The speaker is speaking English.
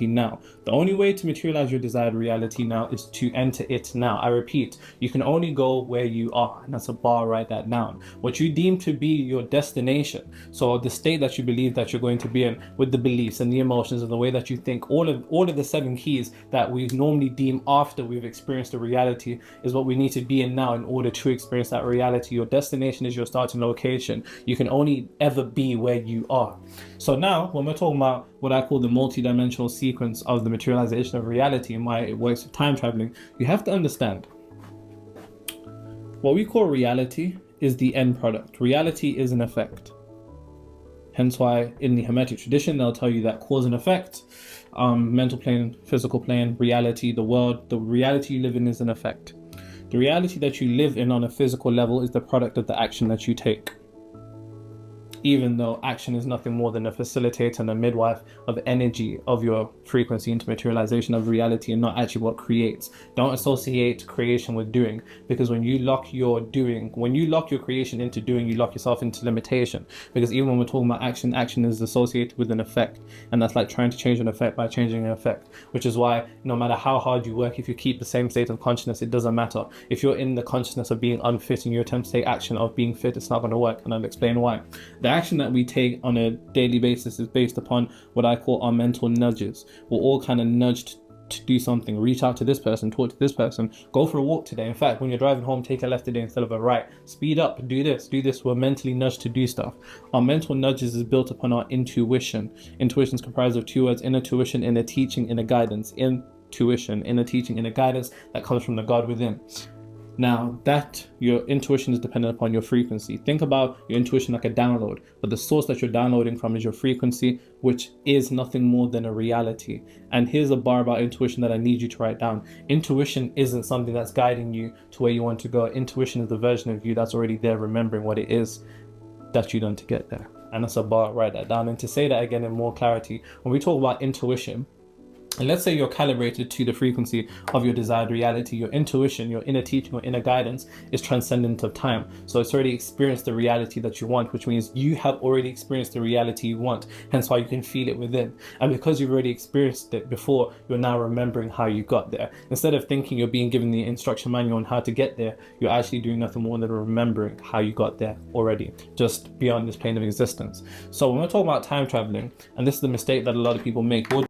reality now. The only way to materialize your desired reality now is to enter it now. I repeat, you can only go where you are, and that's a bar, write that down. What you deem to be your destination, so the state that you believe that you're going to be in, with the beliefs and the emotions and the way that you think, all of the 7 keys that we normally deem after we've experienced the reality is what we need to be in now in order to experience that reality. Your destination is your starting location. You can only ever be where you are. So now when we're talking about what I call the multi-dimensional sequence of the materialization of reality and why it works with time traveling, you have to understand what we call reality is the end product. Reality is an effect. Hence why in the Hermetic tradition, they'll tell you that cause and effect, mental plane, physical plane, reality, the world, the reality you live in is an effect. The reality that you live in on a physical level is the product of the action that you take. Even though action is nothing more than a facilitator and a midwife of energy of your frequency into materialization of reality and not actually what creates. Don't associate creation with doing, because when you lock your creation into doing, you lock yourself into limitation. Because even when we're talking about action, action is associated with an effect, and that's like trying to change an effect by changing an effect, which is why no matter how hard you work, if you keep the same state of consciousness, it doesn't matter. If you're in the consciousness of being unfit and you attempt to take action of being fit, it's not going to work, and I'll explain why. The action that we take on a daily basis is based upon what I call our mental nudges. We're all kind of nudged to do something. Reach out to this person, talk to this person, go for a walk today. In fact, when you're driving home, take a left today instead of a right. Speed up, do this. We're mentally nudged to do stuff. Our mental nudges is built upon our intuition. Intuition is comprised of 2 words: inner tuition, inner teaching, inner guidance. Intuition, inner teaching, inner guidance, that comes from the God within. Now, that your intuition is dependent upon your frequency. Think about your intuition like a download, but the source that you're downloading from is your frequency, which is nothing more than a reality. And here's a bar about intuition that I need you to write down. Intuition isn't something that's guiding you to where you want to go. Intuition is the version of you that's already there, remembering what it is that you done to get there. And that's a bar, write that down. And to say that again in more clarity, when we talk about intuition, and let's say you're calibrated to the frequency of your desired reality, your intuition, your inner teaching or inner guidance is transcendent of time. So it's already experienced the reality that you want, which means you have already experienced the reality you want, hence why you can feel it within. And because you've already experienced it before, you're now remembering how you got there. Instead of thinking you're being given the instruction manual on how to get there, you're actually doing nothing more than remembering how you got there already, just beyond this plane of existence. So when we're talking about time traveling, and this is the mistake that a lot of people make, we'll